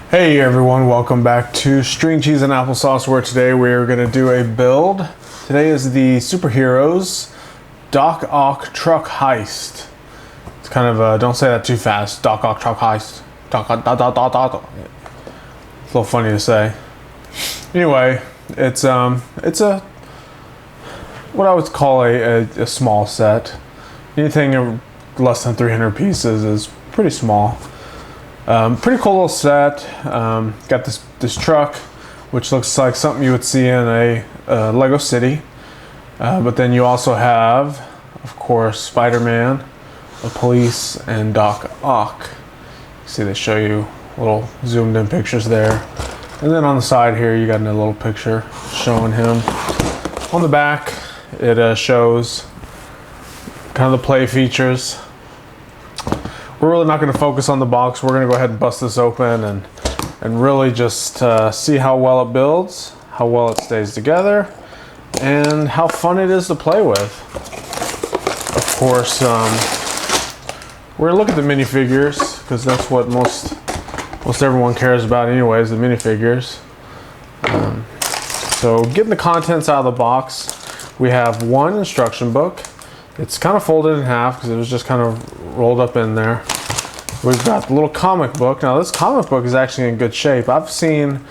Hey everyone, welcome back to String Cheese and Applesauce, where today we are going to do a build. Today is the Superheroes Doc Ock Truck Heist. It's kind of don't say that too fast. Doc Ock Truck Heist. Doc. It's a little funny to say. Anyway, it's a what I would call a small set. Anything less than 300 pieces is pretty small. Pretty cool little set. Got this truck, which looks like something you would see in a Lego city. But then you also have, of course, Spiderman, the police, and Doc Ock. See, they show you little zoomed in pictures there. And then on the side here, you got a little picture showing him. On the back, it shows kind of the play features. We're really not going to focus on the box. We're going to go ahead and bust this open and really just see how well it builds, how well it stays together, and how fun it is to play with. Of course, we're going to look at the minifigures because that's what most everyone cares about anyways, the minifigures. So getting the contents out of the box, we have one instruction book. It's kind of folded in half because it was just kind of rolled up in there. We've got the little comic book. Now this comic book is actually in good shape. I've seen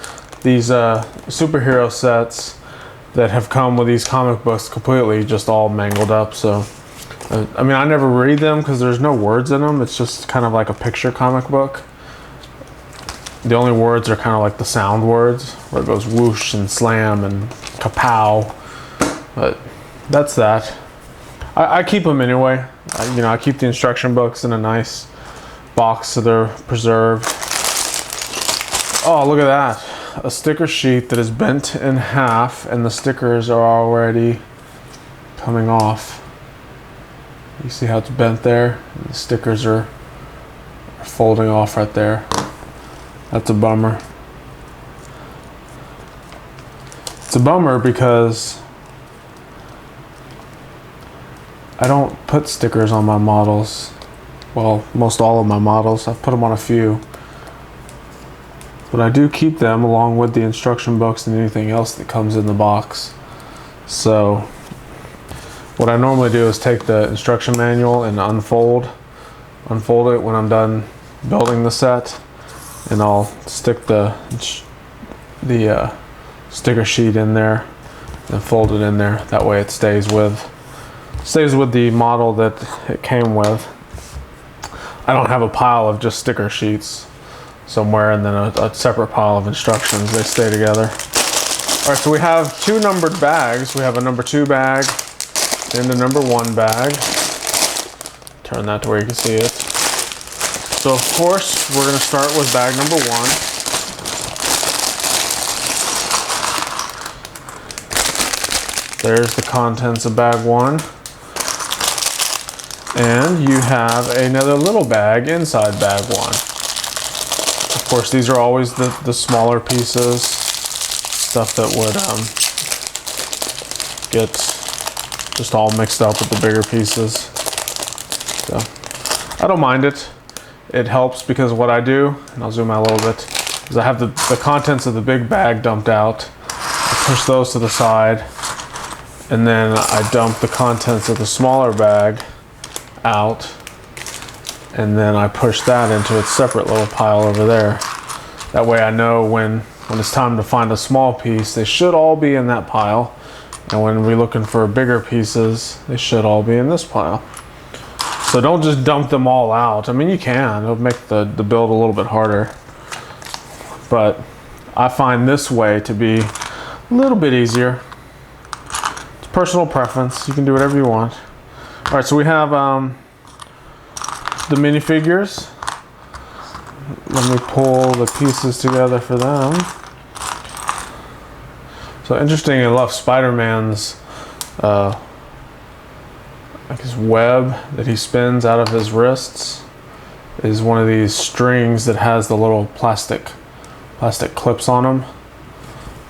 these superhero sets that have come with these comic books completely just all mangled up. So, I mean, I never read them because there's no words in them. It's just kind of like a picture comic book. The only words are kind of like the sound words, where it goes whoosh and slam and kapow. But that's that. I keep them anyway. I keep the instruction books in a nice box so they're preserved. Oh, look at that. A sticker sheet that is bent in half and the stickers are already coming off. You see how it's bent there? The stickers are folding off right there. That's a bummer. It's a bummer because I don't put stickers on my models. Well, most all of my models. I've put them on a few. But I do keep them along with the instruction books and anything else that comes in the box. So what I normally do is take the instruction manual and unfold it when I'm done building the set. And I'll stick the sticker sheet in there and fold it in there. That way it stays with the model that it came with. I don't have a pile of just sticker sheets somewhere and then a separate pile of instructions. They stay together. All right, so we have two numbered bags. We have a number 2 bag and a number 1 bag. Turn that to where you can see it. So of course, we're gonna start with bag number 1. There's the contents of bag 1. And you have another little bag inside bag 1. Of course, these are always the smaller pieces, stuff that would get just all mixed up with the bigger pieces. So I don't mind it. It helps because what I do, and I'll zoom out a little bit, is I have the contents of the big bag dumped out. I push those to the side, and then I dump the contents of the smaller bag out, and then I push that into its separate little pile over there. That way I know when it's time to find a small piece, they should all be in that pile, and when we're looking for bigger pieces, they should all be in this pile. So don't just dump them all out. I mean, you can. It'll make the build a little bit harder, but I find this way to be a little bit easier. It's personal preference. You can do whatever you want. All right, so we have the minifigures. Let me pull the pieces together for them. So interesting enough, Spider-Man's like his web that he spins out of his wrists is one of these strings that has the little plastic clips on them.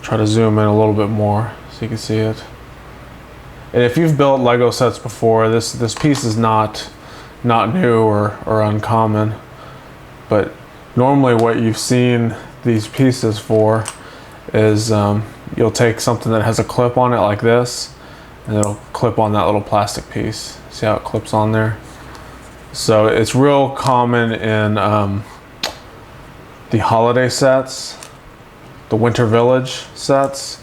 Try to zoom in a little bit more so you can see it. And if you've built Lego sets before, this piece is not new or uncommon, but normally what you've seen these pieces for is you'll take something that has a clip on it like this, and it'll clip on that little plastic piece. See how it clips on there? So it's real common in the holiday sets, the Winter Village sets.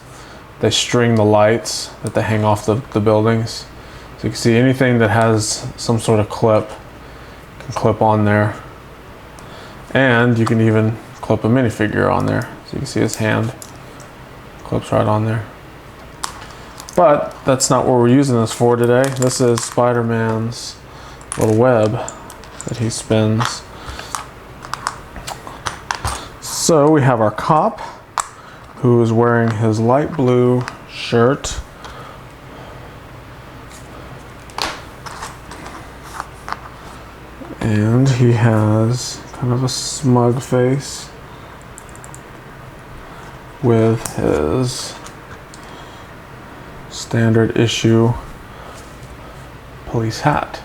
They string the lights that they hang off the buildings. So you can see anything that has some sort of clip can clip on there. And you can even clip a minifigure on there. So you can see his hand clips right on there. But that's not what we're using this for today. This is Spider-Man's little web that he spins. So we have our cop, who is wearing his light blue shirt. And he has kind of a smug face with his standard issue police hat.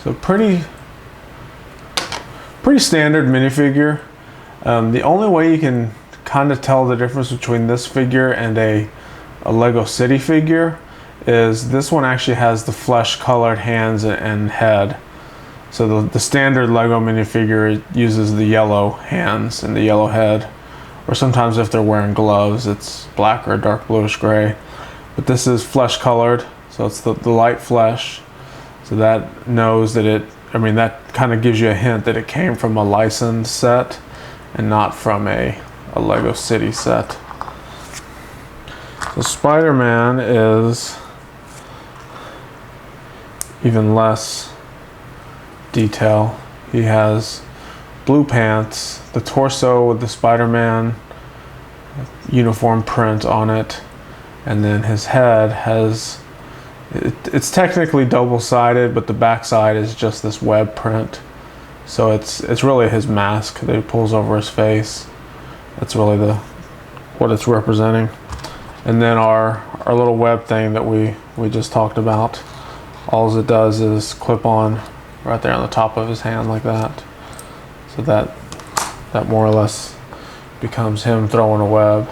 So pretty standard minifigure. The only way you can kind of tell the difference between this figure and a Lego City figure is this one actually has the flesh colored hands and head. So the standard Lego minifigure uses the yellow hands and the yellow head, or sometimes if they're wearing gloves it's black or dark bluish gray. But this is flesh colored, so it's the light flesh. So that knows that that kind of gives you a hint that it came from a licensed set and not from a Lego City set. So Spider-Man is even less detail. He has blue pants, the torso with the Spider-Man uniform print on it, and then his head has, it's technically double-sided, but the back side is just this web print. So it's really his mask that he pulls over his face. That's really what it's representing. And then our little web thing that we just talked about, all it does is clip on right there on the top of his hand like that. So that more or less becomes him throwing a web.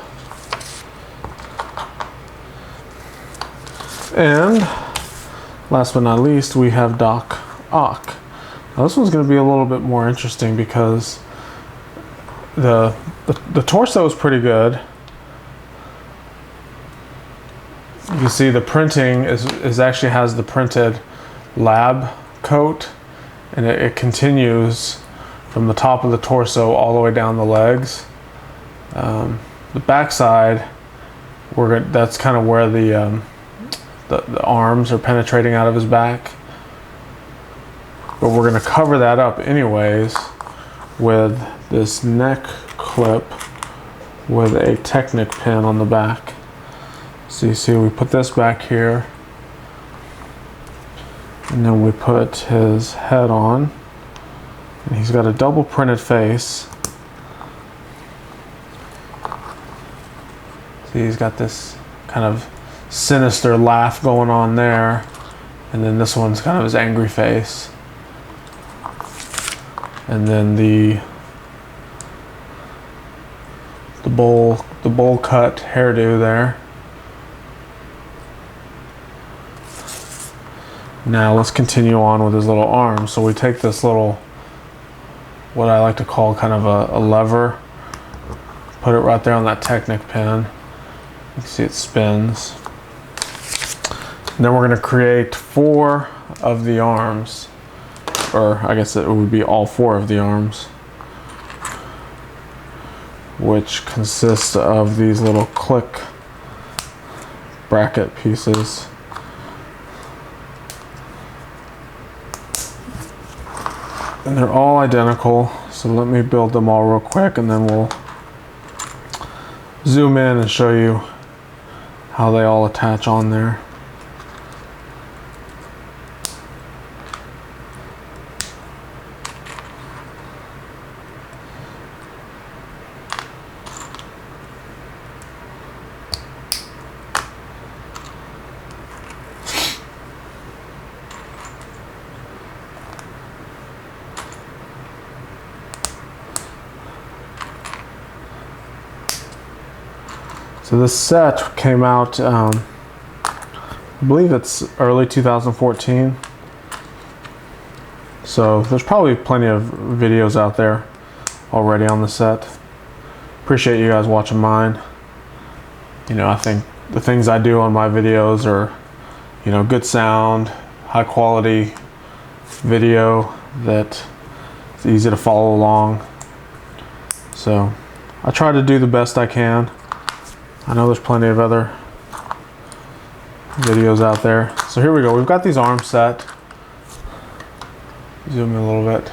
And last but not least, we have Doc Ock. Now this one's going to be a little bit more interesting because the torso is pretty good. You can see the printing is actually has the printed lab coat, and it continues from the top of the torso all the way down the legs. The back side, that's kind of where the arms are penetrating out of his back. But we're going to cover that up anyways with this neck clip with a Technic pin on the back. So you see we put this back here, and then we put his head on, and he's got a double printed face. See, he's got this kind of sinister laugh going on there, and then this one's kind of his angry face. And then the bowl cut hairdo there. Now let's continue on with his little arms. So we take this little, what I like to call kind of a lever, put it right there on that Technic pin. You can see it spins. And then we're going to create 4 of the arms, or I guess it would be all 4 of the arms, which consists of these little click bracket pieces. And they're all identical, so let me build them all real quick and then we'll zoom in and show you how they all attach on there. So this set came out, I believe it's early 2014. So there's probably plenty of videos out there already on the set. Appreciate you guys watching mine. You know, I think the things I do on my videos are, you know, good sound, high quality video that is easy to follow along. So I try to do the best I can. I know there's plenty of other videos out there. So here we go. We've got these arms set. Zoom in a little bit.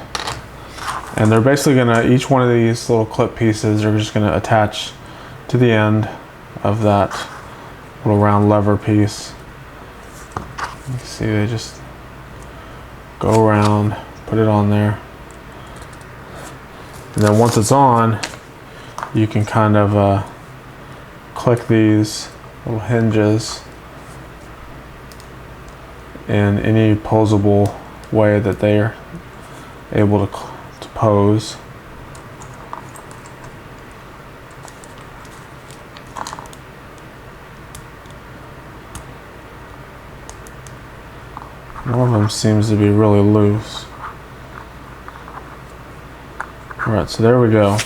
And they're basically gonna, each one of these little clip pieces are just gonna attach to the end of that little round lever piece. You can see they just go around, put it on there. And then once it's on, you can kind of click these little hinges in any posable way that they are able to pose. One of them seems to be really loose. Alright, so there we go.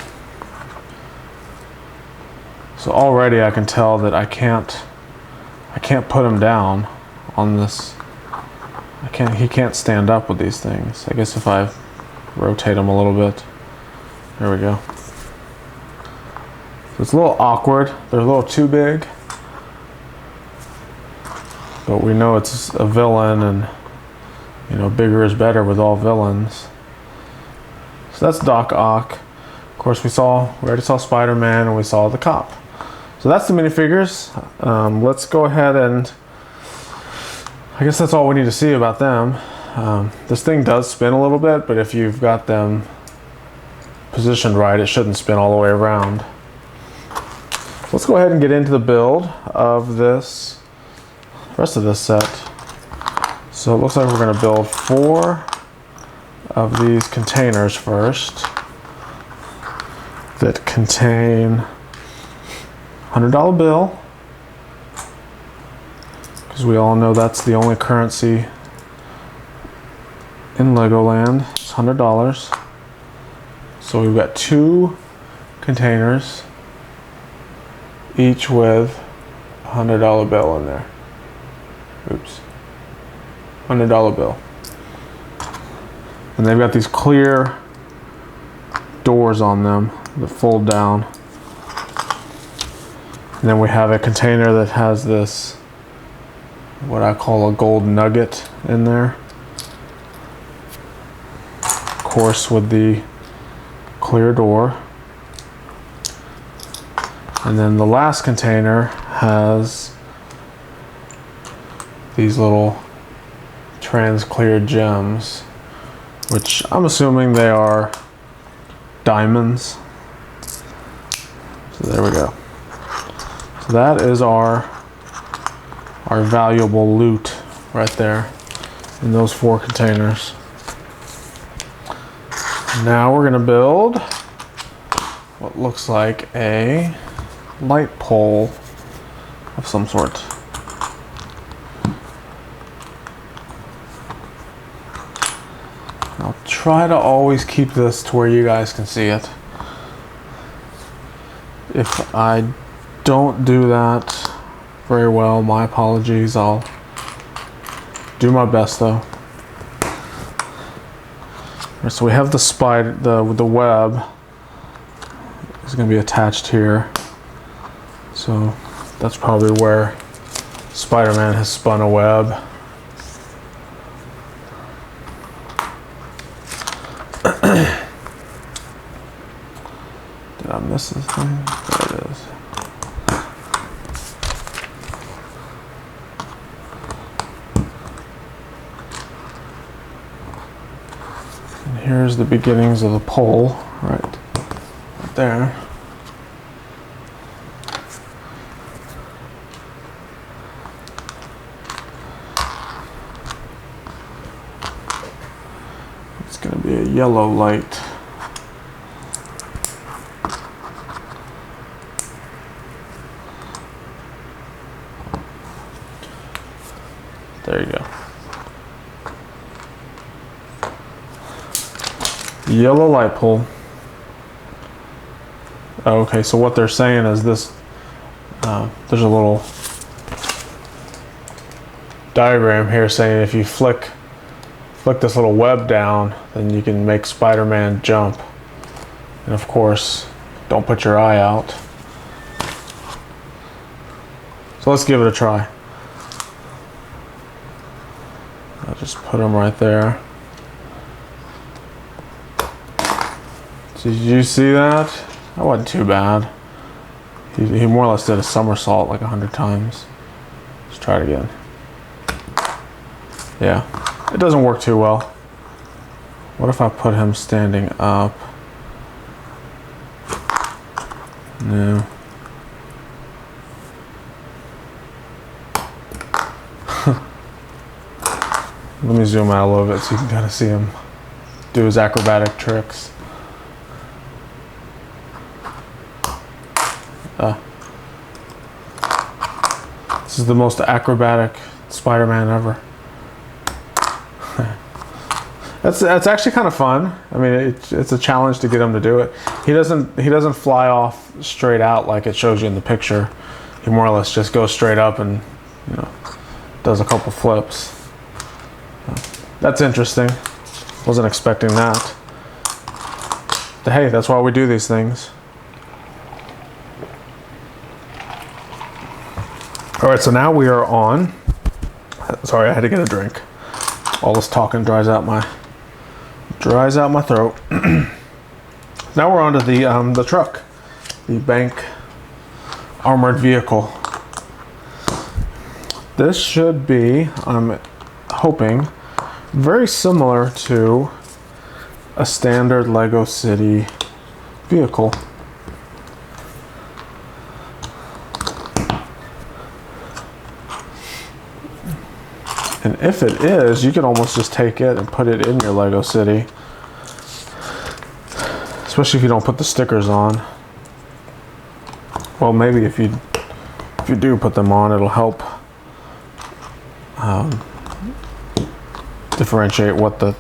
So already I can tell that I can't put him down on this. He can't stand up with these things. I guess if I rotate him a little bit. There we go. So it's a little awkward. They're a little too big. But we know it's a villain, and you know, bigger is better with all villains. So that's Doc Ock. Of course, we already saw Spider-Man, and we saw the cop. So that's the minifigures. Let's go ahead and, I guess that's all we need to see about them. This thing does spin a little bit, but if you've got them positioned right, it shouldn't spin all the way around. Let's go ahead and get into the build of this, rest of this set. So it looks like we're going to build 4 of these containers first that contain $100 bill, because we all know that's the only currency in Legoland. It's $100. So we've got 2 containers, each with a $100 bill in there. Oops. $100 bill. And they've got these clear doors on them that fold down. And then we have a container that has this, what I call a gold nugget in there. Of course, with the clear door. And then the last container has these little trans-clear gems, which I'm assuming they are diamonds. So there we go. So that is our valuable loot right there in those 4 containers. Now we're gonna build what looks like a light pole of some sort. I'll try to always keep this to where you guys can see it. If I don't do that very well, my apologies. I'll do my best though. Right, so we have the web is going to be attached here. So that's probably where Spider-Man has spun a web. Did I miss this thing? There it is. And here's the beginnings of the pole, right there. It's going to be a yellow light. There you go. Yellow light pole. Okay, so what they're saying is this, there's a little diagram here saying if you flick this little web down, then you can make Spider-Man jump. And of course, don't put your eye out. So let's give it a try. I'll just put him right there. Did you see that? That wasn't too bad. He more or less did a somersault like 100 times. Let's try it again. Yeah, it doesn't work too well. What if I put him standing up? No. Let me zoom out a little bit so you can kind of see him do his acrobatic tricks. This is the most acrobatic Spider-Man ever. That's actually kind of fun. I mean, it's a challenge to get him to do it. He doesn't fly off straight out like it shows you in the picture. He more or less just goes straight up and, you know, does a couple flips. That's interesting. Wasn't expecting that. But hey, that's why we do these things. All right, so now we are on. Sorry, I had to get a drink. All this talking dries out my throat. Now we're on to the truck, the bank armored vehicle. This should be, I'm hoping, very similar to a standard Lego City vehicle. And if it is, you can almost just take it and put it in your Lego City. Especially if you don't put the stickers on. Well, maybe if you do put them on, it'll help differentiate what the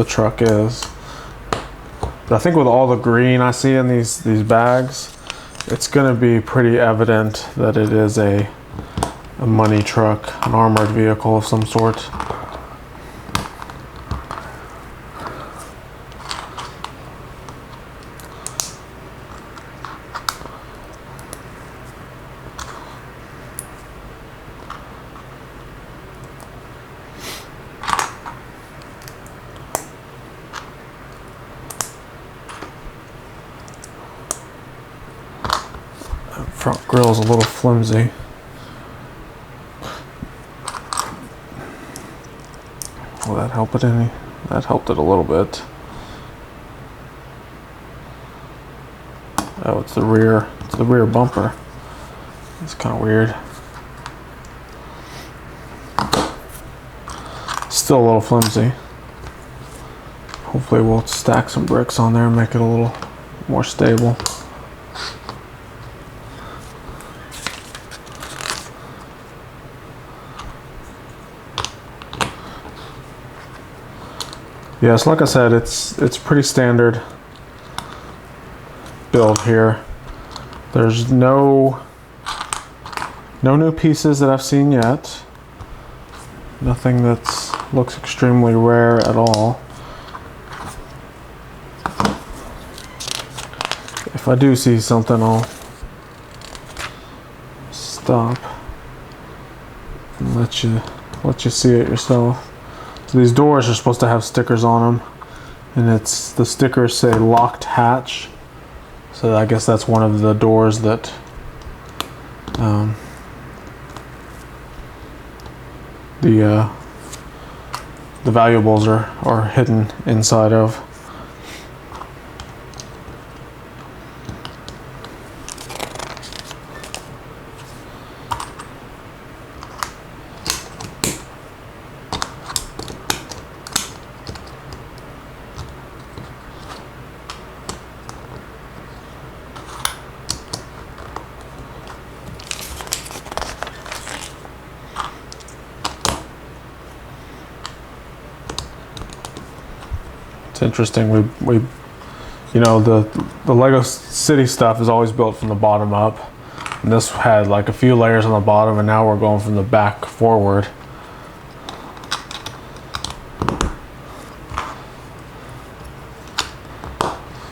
truck is. But I think with all the green I see in these bags, it's going to be pretty evident that it is a money truck, an armored vehicle of some sort. That front grill's a little flimsy. Will that help it any? That helped it a little bit. Oh, it's the rear bumper. It's kind of weird. Still a little flimsy. Hopefully we'll stack some bricks on there and make it a little more stable. Yes, like I said, it's pretty standard build here. There's no new pieces that I've seen yet. Nothing that looks extremely rare at all. If I do see something, I'll stop and let you see it yourself. So these doors are supposed to have stickers on them, and the stickers say locked hatch. So I guess that's one of the doors that the valuables are hidden inside of. It's interesting. We you know, the Lego City stuff is always built from the bottom up, and this had like a few layers on the bottom, and now we're going from the back forward.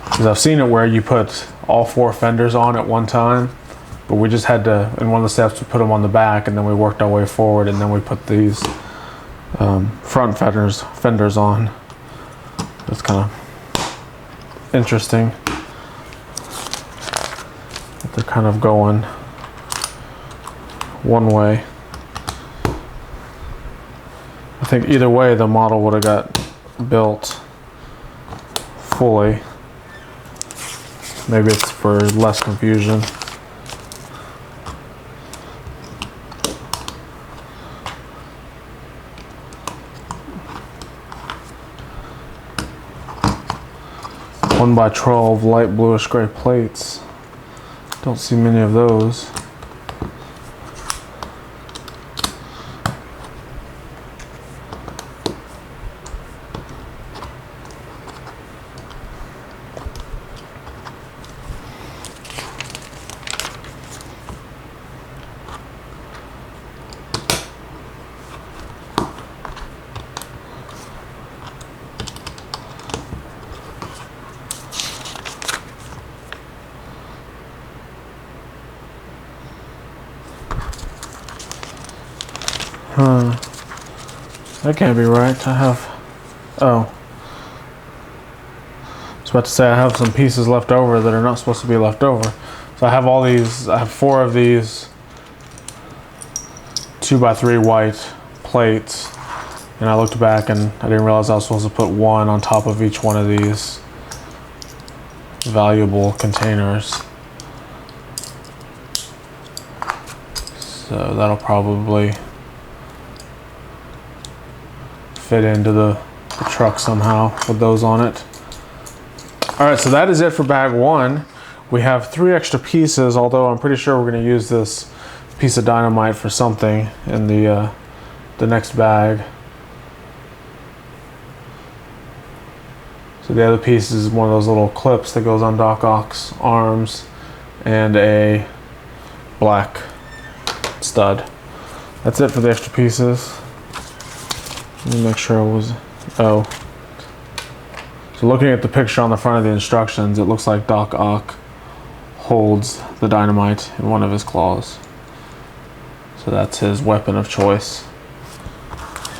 Because I've seen it where you put all 4 fenders on at one time, but we just had to, in one of the steps, we put them on the back, and then we worked our way forward, and then we put these front fenders on. It's kind of interesting that they're kind of going one way. I think either way the model would have got built fully. Maybe it's for less confusion. One by 12 light bluish gray plates. Don't see many of those. That can't be right. I have, oh. I was about to say I have some pieces left over that are not supposed to be left over. So I have all these, I have 4 of these 2x3 white plates. And I looked back and I didn't realize I was supposed to put 1 on top of each one of these valuable containers. So that'll probably fit into the truck somehow with those on it. All right, so that is it for bag 1. We have 3 extra pieces, although I'm pretty sure we're going to use this piece of dynamite for something in the next bag. So the other piece is one of those little clips that goes on Doc Ock's arms and a black stud. That's it for the extra pieces. Let me make sure it was, oh. So looking at the picture on the front of the instructions, it looks like Doc Ock holds the dynamite in one of his claws. So that's his weapon of choice.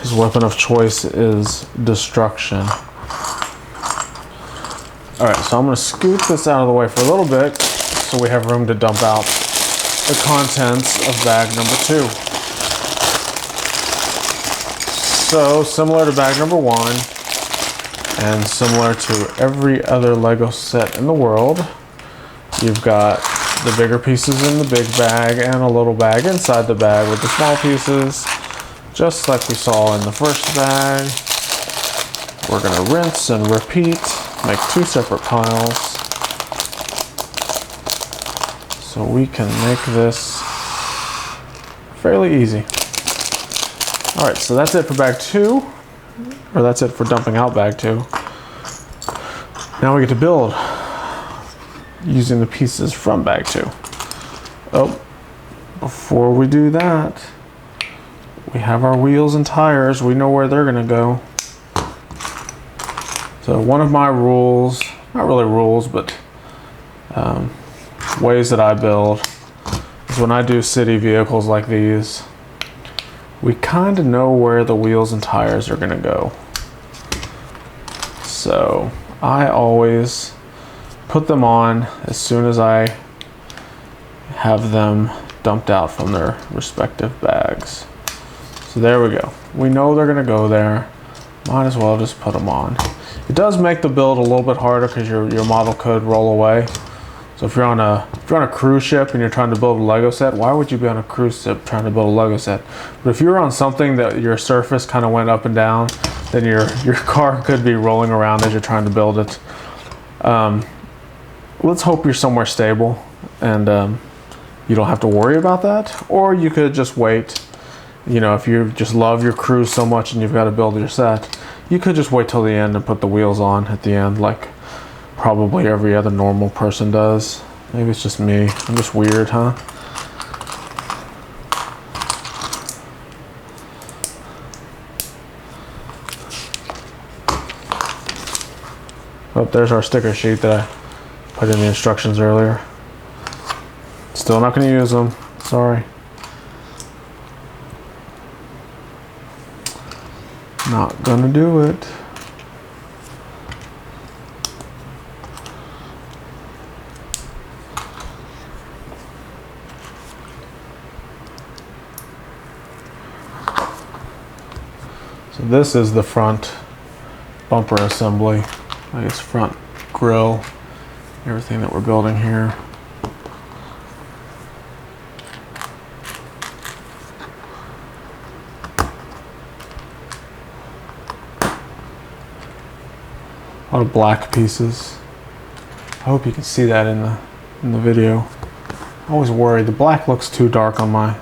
His weapon of choice is destruction. All right, so I'm gonna scoot this out of the way for a little bit so we have room to dump out the contents of bag number 2. So similar to bag number 1 and similar to every other Lego set in the world, you've got the bigger pieces in the big bag and a little bag inside the bag with the small pieces, just like we saw in the first bag. We're gonna rinse and repeat, make 2 separate piles so we can make this fairly easy. All right, so that's it for bag 2, or that's it for dumping out bag 2. Now we get to build using the pieces from bag 2. Oh, before we do that, we have our wheels and tires. We know where they're gonna go. So one of my rules, not really rules, but ways that I build is when I do city vehicles like these, we kind of know where the wheels and tires are going to go. So I always put them on as soon as I have them dumped out from their respective bags. So there we go. We know they're going to go there. Might as well just put them on. It does make the build a little bit harder because your model could roll away. So if you're on a cruise ship and you're trying to build a Lego set, why would you be on a cruise ship trying to build a Lego set? But if you're on something that your surface kind of went up and down, then your car could be rolling around as you're trying to build it. Let's hope you're somewhere stable and you don't have to worry about that. Or you could just wait. You know, if you just love your cruise so much and you've got to build your set, You could just wait till the end and put the wheels on at the end, like probably every other normal person does. Maybe it's just me. I'm just weird, huh? Oh, there's our sticker sheet that I put in the instructions earlier. Still not going to use them. Sorry. Not going to do it. So this is the front bumper assembly. I guess front grille, everything that we're building here. A lot of black pieces. I hope you can see that in the video. I always worry the black looks too dark on my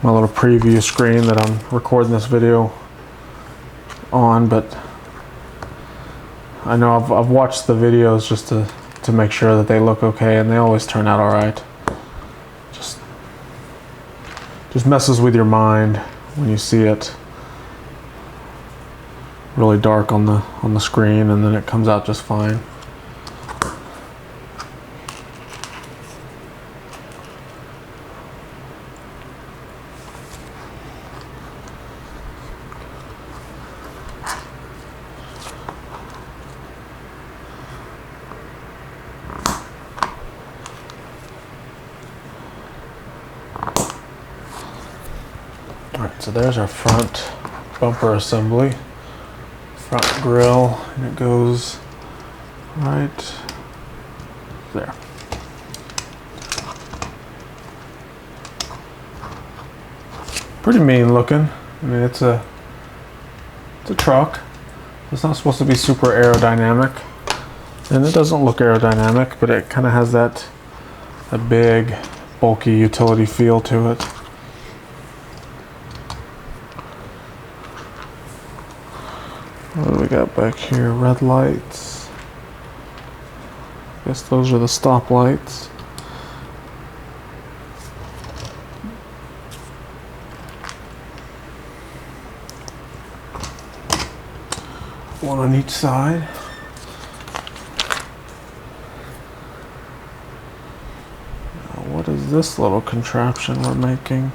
little preview screen that I'm recording this video on, but I know I've watched the videos just to make sure that they look okay, and they always turn out all right. Just messes with your mind when you see it really dark on the screen, and then it comes out just fine. Alright, so there's our front bumper assembly, front grille, and it goes right there. Pretty mean looking. I mean, it's a truck. It's not supposed to be super aerodynamic, and it doesn't look aerodynamic, but it kind of has that big, bulky utility feel to it. What do we got back here? Red lights. Guess those are the stop lights. One on each side. Now, what is this little contraption we're making?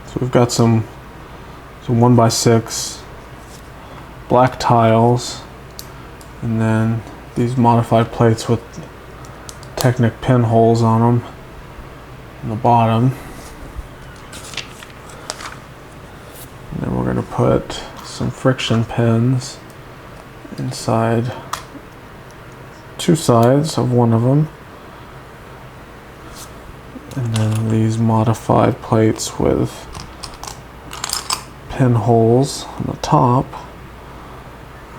So we've got some 1x6 black tiles, and then these modified plates with Technic pinholes on them on the bottom. And then we're going to put some friction pins inside two sides of one of them. And then these modified plates with pinholes on the top,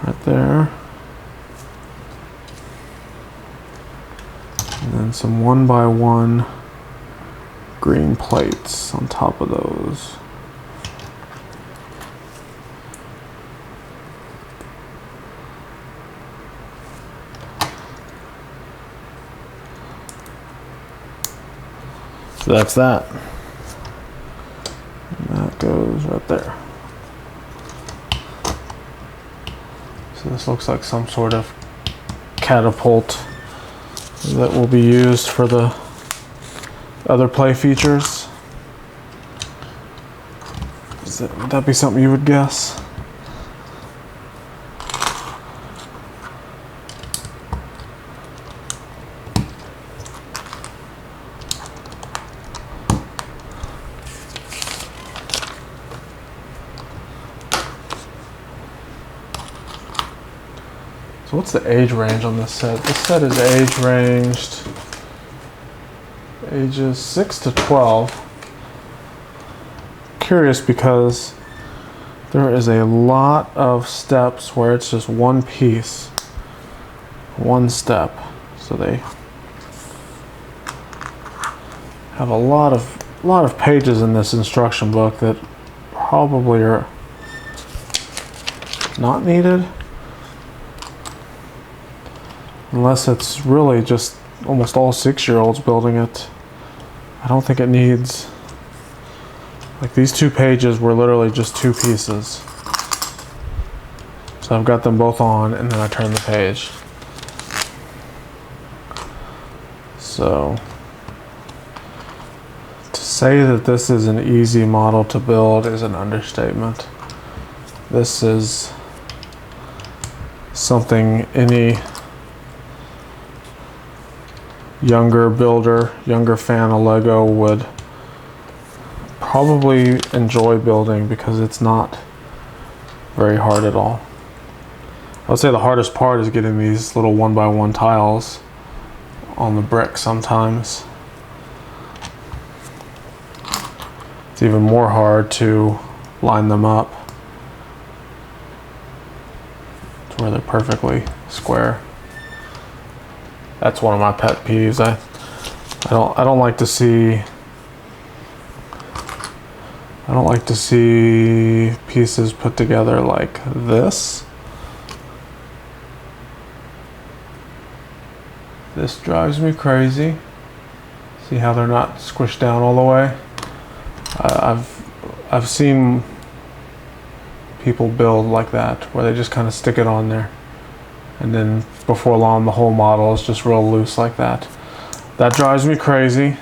right there. And then some 1x1 green plates on top of those. So that's that. And that goes right there. So this looks like some sort of catapult that will be used for the other play features. Would that be something you would guess? So what's the age range on this set? This set is age ranged ages 6 to 12. Curious because there is a lot of steps where it's just one piece. one step. So they have a lot of pages in this instruction book that probably are not needed, unless it's really just almost all 6-year-olds building it. I don't think it needs, like, these 2 pages were literally just 2 pieces. So I've got them both on, and then I turn the page. So to say that this is an easy model to build is an understatement. This is something any younger builder, younger fan of Lego would probably enjoy building, because it's not very hard at all. I would say the hardest part is getting these little 1x1 tiles on the brick sometimes. It's even more hard to line them up to where they're perfectly square. That's one of my pet peeves. I don't like to see pieces put together like this. This drives me crazy. See how they're not squished down all the way? I've seen people build like that, where they just kind of stick it on there, and then before long the whole model is just real loose like that. That drives me crazy.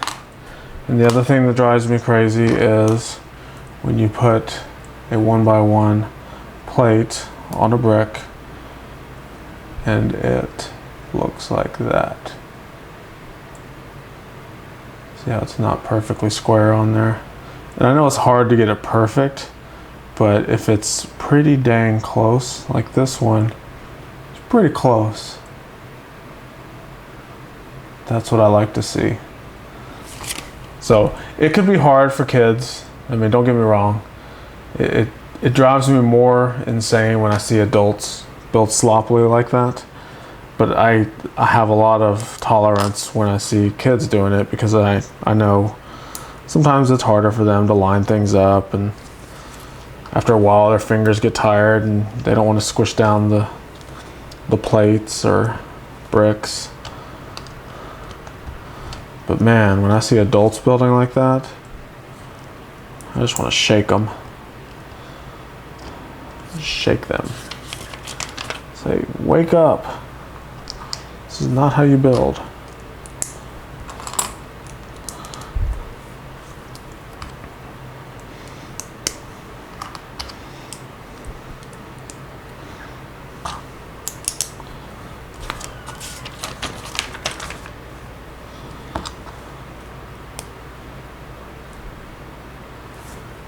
And the other thing that drives me crazy is when you put a 1x1 plate on a brick and it looks like that. See how it's not perfectly square on there? And I know it's hard to get it perfect, but if it's pretty dang close, like this one, it's pretty close. That's what I like to see. So it could be hard for kids. I mean, don't get me wrong. It drives me more insane when I see adults build sloppily like that. But I have a lot of tolerance when I see kids doing it, because I know sometimes it's harder for them to line things up, and after a while their fingers get tired and they don't want to squish down the plates or bricks. But man, when I see adults building like that, I just want to shake them. Shake them. Say, wake up. This is not how you build.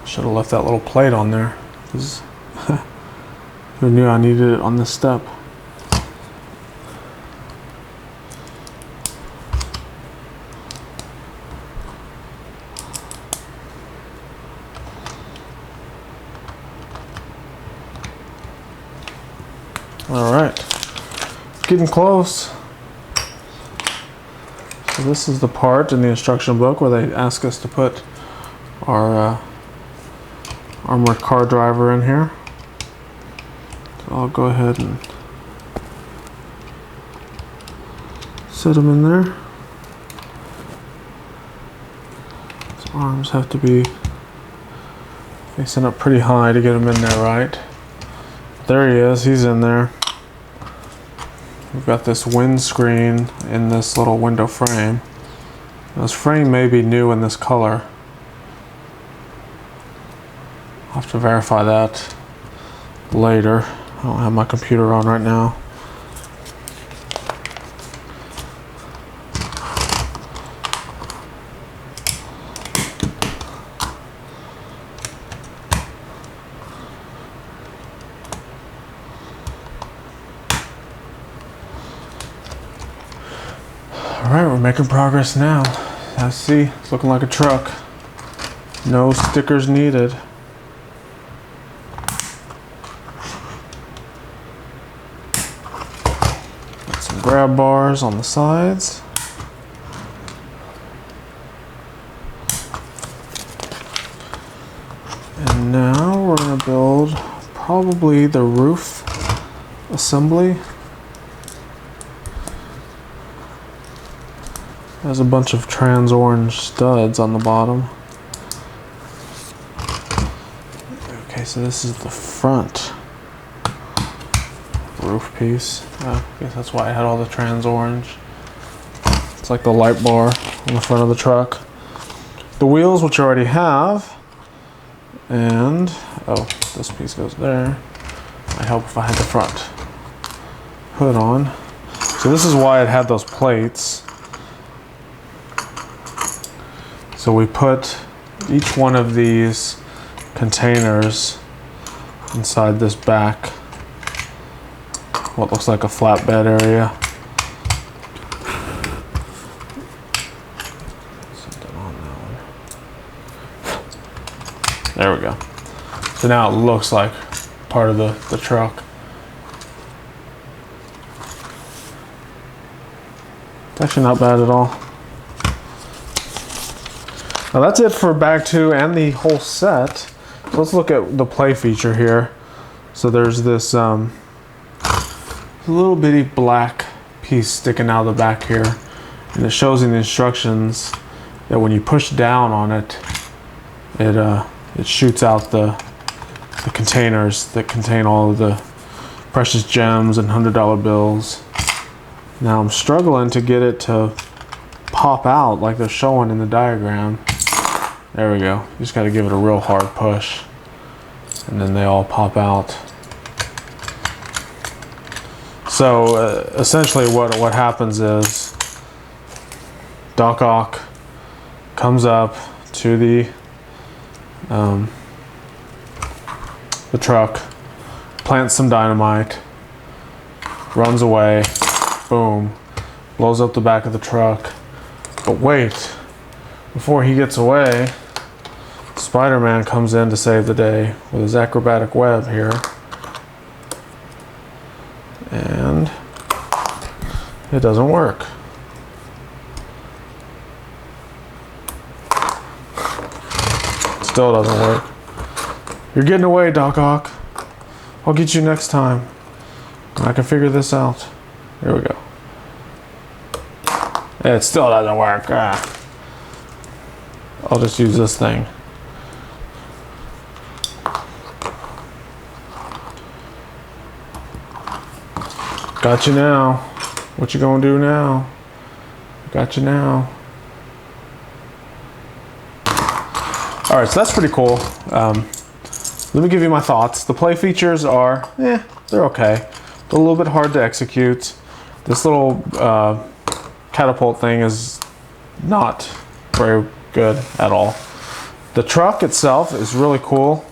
Should have left that little plate on there, because who knew I needed it on this step. All right, getting close. So this is the part in the instruction book where they ask us to put our armored car driver in here. So I'll go ahead and set him in there. His arms have to be facing up pretty high to get him in there right. There he is, he's in there. We've got this windscreen in this little window frame. This frame may be new in this color. I'll have to verify that later. I don't have my computer on right now. Alright, we're making progress now. I see, it's looking like a truck. No stickers needed. grab bars on the sides. And now we're going to build probably the roof assembly. There's a bunch of trans orange studs on the bottom. Okay, so this is the front roof piece. I guess that's why I had all the trans orange. It's like the light bar on the front of the truck. The wheels, which I already have, and oh, this piece goes there. Might help if I had the front hood on. So this is why it had those plates. So we put each one of these containers inside this back, what looks like a flatbed area. Something on that one. There we go. So now it looks like part of the truck. It's actually not bad at all. Now that's it for bag 2 and the whole set. So let's look at the play feature here. So there's this little bitty black piece sticking out of the back here, and it shows in the instructions that when you push down on it, it shoots out the containers that contain all of the precious gems and $100 bills. Now I'm struggling to get it to pop out like they're showing in the diagram. There we go. You just got to give it a real hard push, and then they all pop out. So essentially what happens is Doc Ock comes up to the truck, plants some dynamite, runs away, boom, blows up the back of the truck. But wait, before he gets away, Spider-Man comes in to save the day with his acrobatic web here. And it doesn't work. Still doesn't work. You're getting away, Doc Ock. I'll get you next time. I can figure this out. Here we go. It still doesn't work. I'll just use this thing. Got you now. What you gonna do now? Got you now. All right, so that's pretty cool. Let me give you my thoughts. The play features are, they're okay. They're a little bit hard to execute. This little catapult thing is not very good at all. The truck itself is really cool.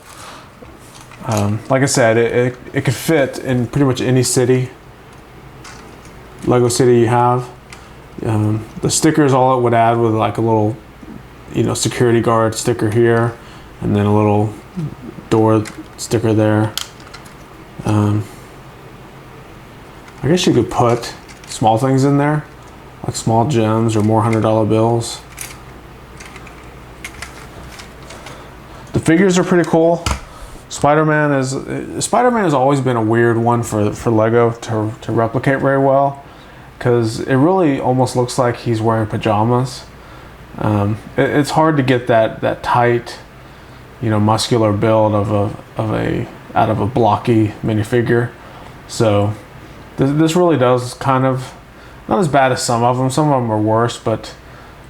Like I said, it could fit in pretty much any city, Lego city you have. The sticker is all it would add, with like a little, security guard sticker here, and then a little door sticker there. I guess you could put small things in there, like small gems or more $100 bills. The figures are pretty cool. Spider-Man has always been a weird one for Lego to replicate very well, because it really almost looks like he's wearing pajamas. It's hard to get that tight, muscular build out of a blocky minifigure. So this really does kind of, not as bad as some of them. Some of them are worse, but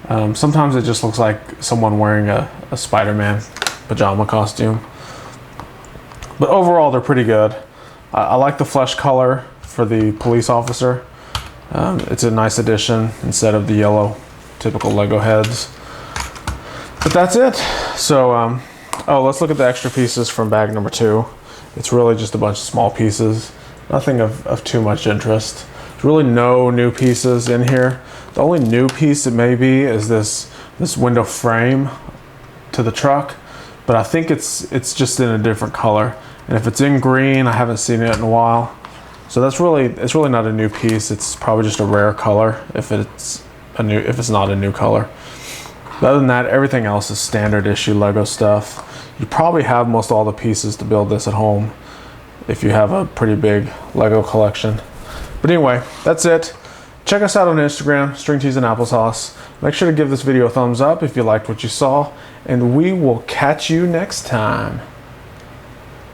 sometimes it just looks like someone wearing a Spider-Man pajama costume. But overall, they're pretty good. I like the flesh color for the police officer. It's a nice addition instead of the yellow typical Lego heads. But that's it. So, let's look at the extra pieces from bag number 2. It's really just a bunch of small pieces. Nothing of too much interest. There's really no new pieces in here. The only new piece it may be is this window frame to the truck, but I think it's just in a different color. And if it's in green, I haven't seen it in a while, So that's really, it's really not a new piece. It's probably just a rare color if it's not a new color. But other than that, everything else is standard issue Lego stuff. You probably have most all the pieces to build this at home if you have a pretty big Lego collection. But anyway, that's it. Check us out on Instagram, String Teas and Applesauce. Make sure to give this video a thumbs up if you liked what you saw, and we will catch you next time.